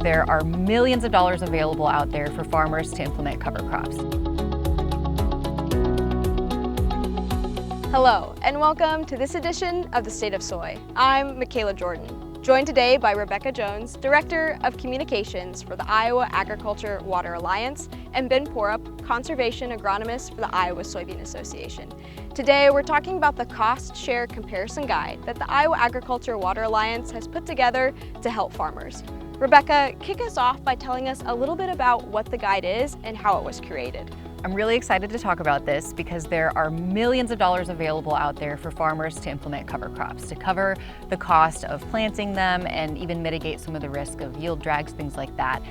there are millions of dollars available out there for farmers to implement cover crops. Hello, and welcome to this edition of The State of Soy. I'm Michaela Jordan, joined today by Rebecca Jones, Director of Communications for the Iowa Agriculture Water Alliance, and Ben Porup, Conservation Agronomist for the Iowa Soybean Association. Today, we're talking about the cost-share comparison guide that the Iowa Agriculture Water Alliance has put together to help farmers. Rebecca, kick us off by telling us a little bit about what the guide is and how it was created. I'm really excited to talk about this because there are millions of dollars available out there for farmers to implement cover crops, to cover the cost of planting them and even mitigate some of the risk of yield drags, things like that.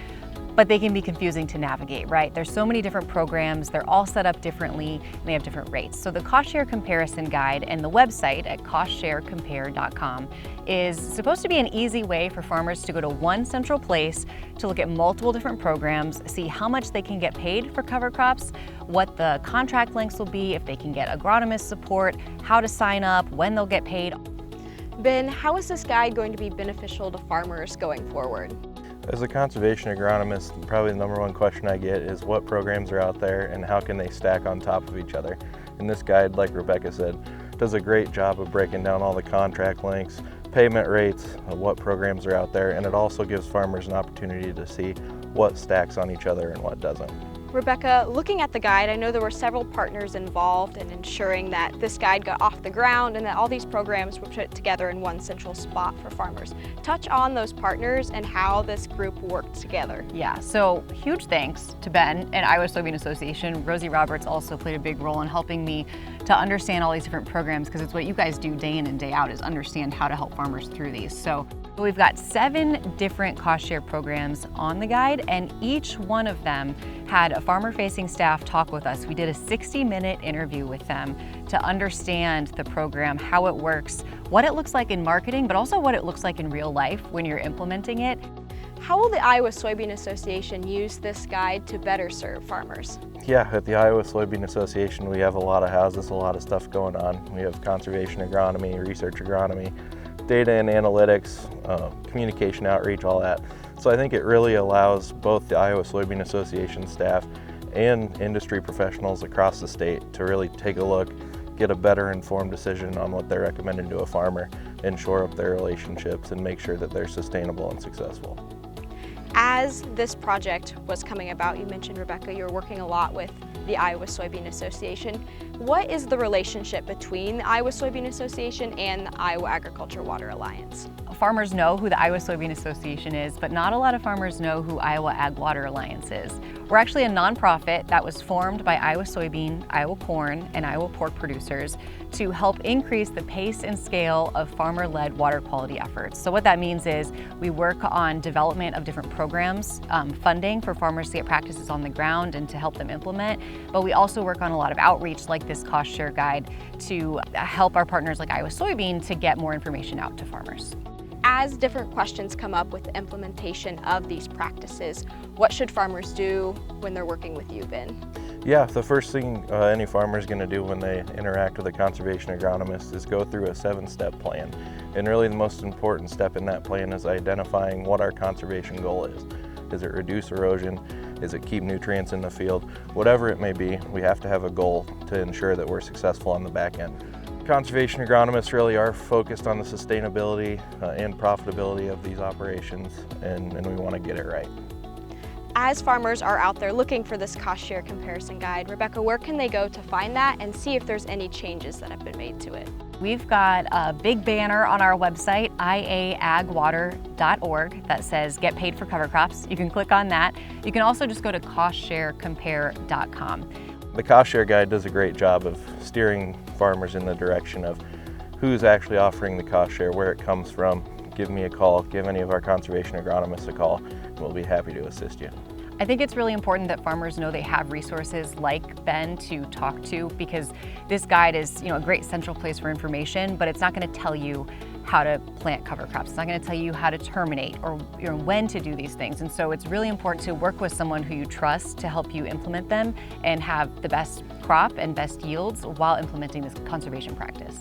But they can be confusing to navigate, right? There's so many different programs, they're all set up differently, and they have different rates. So the cost share comparison guide and the website at costsharecompare.com is supposed to be an easy way for farmers to go to one central place to look at multiple different programs, see how much they can get paid for cover crops, what the contract lengths will be, if they can get agronomist support, how to sign up, when they'll get paid. Ben, how is this guide going to be beneficial to farmers going forward? As a conservation agronomist, probably the number one question I get is what programs are out there and how can they stack on top of each other. And this guide, like Rebecca said, does a great job of breaking down all the contract lengths, payment rates, what programs are out there, and it also gives farmers an opportunity to see what stacks on each other and what doesn't. Rebecca, looking at the guide, I know there were several partners involved in ensuring that this guide got off the ground and that all these programs were put together in one central spot for farmers. Touch on those partners and how this group worked together. Yeah, so huge thanks to Ben and Iowa Soybean Association. Rosie Roberts also played a big role in helping me to understand all these different programs, because it's what you guys do day in and day out, is understand how to help farmers through these. So we've got 7 different cost share programs on the guide, and each one of them had a farmer-facing staff talk with us. We did a 60-minute interview with them to understand the program, how it works, what it looks like in marketing, but also what it looks like in real life when you're implementing it. How will the Iowa Soybean Association use this guide to better serve farmers? Yeah, at the Iowa Soybean Association, we have a lot of houses, a lot of stuff going on. We have conservation agronomy, research agronomy, data and analytics, communication outreach, all that. So I think it really allows both the Iowa Soybean Association staff and industry professionals across the state to really take a look, get a better informed decision on what they're recommending to a farmer, and shore up their relationships and make sure that they're sustainable and successful. As this project was coming about, you mentioned, Rebecca, you're working a lot with the Iowa Soybean Association. What is the relationship between the Iowa Soybean Association and the Iowa Agriculture Water Alliance? Farmers know who the Iowa Soybean Association is, but not a lot of farmers know who Iowa Ag Water Alliance is. We're actually a nonprofit that was formed by Iowa soybean, Iowa corn, and Iowa pork producers to help increase the pace and scale of farmer-led water quality efforts. So what that means is we work on development of different programs, funding for farmers to get practices on the ground and to help them implement, but we also work on a lot of outreach like this cost share guide to help our partners like Iowa Soybean to get more information out to farmers. As different questions come up with the implementation of these practices, what should farmers do when they're working with you, Ben? Yeah, the first thing any farmer is going to do when they interact with a conservation agronomist is go through a 7-step plan. And really the most important step in that plan is identifying what our conservation goal is. Is it reduce erosion? Is it keep nutrients in the field? Whatever it may be, we have to have a goal to ensure that we're successful on the back end. Conservation agronomists really are focused on the sustainability and profitability of these operations, and we want to get it right. As farmers are out there looking for this cost share comparison guide, Rebecca, where can they go to find that and see if there's any changes that have been made to it? We've got a big banner on our website, iaagwater.org, that says Get Paid for Cover Crops. You can click on that. You can also just go to costsharecompare.com. The cost share guide does a great job of steering farmers in the direction of who's actually offering the cost share, where it comes from. Give me a call, give any of our conservation agronomists a call, and we'll be happy to assist you. I think it's really important that farmers know they have resources like Ben to talk to, because this guide is, a great central place for information, but it's not going to tell you how to plant cover crops. It's not going to tell you how to terminate or when to do these things. And so it's really important to work with someone who you trust to help you implement them and have the best crop and best yields while implementing this conservation practice.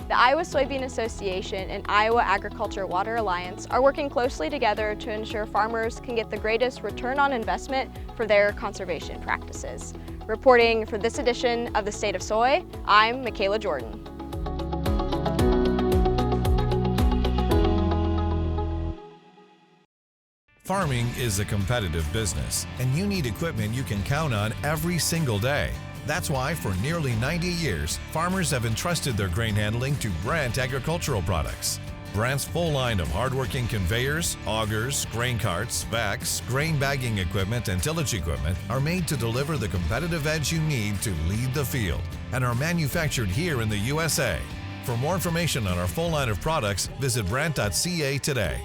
The Iowa Soybean Association and Iowa Agriculture Water Alliance are working closely together to ensure farmers can get the greatest return on investment for their conservation practices. Reporting for this edition of the State of Soy, I'm Michaela Jordan. Farming is a competitive business, and you need equipment you can count on every single day. That's why for nearly 90 years, farmers have entrusted their grain handling to Brandt Agricultural Products. Brandt's full line of hardworking conveyors, augers, grain carts, vacs, grain bagging equipment, and tillage equipment are made to deliver the competitive edge you need to lead the field and are manufactured here in the USA. For more information on our full line of products, visit brandt.ca today.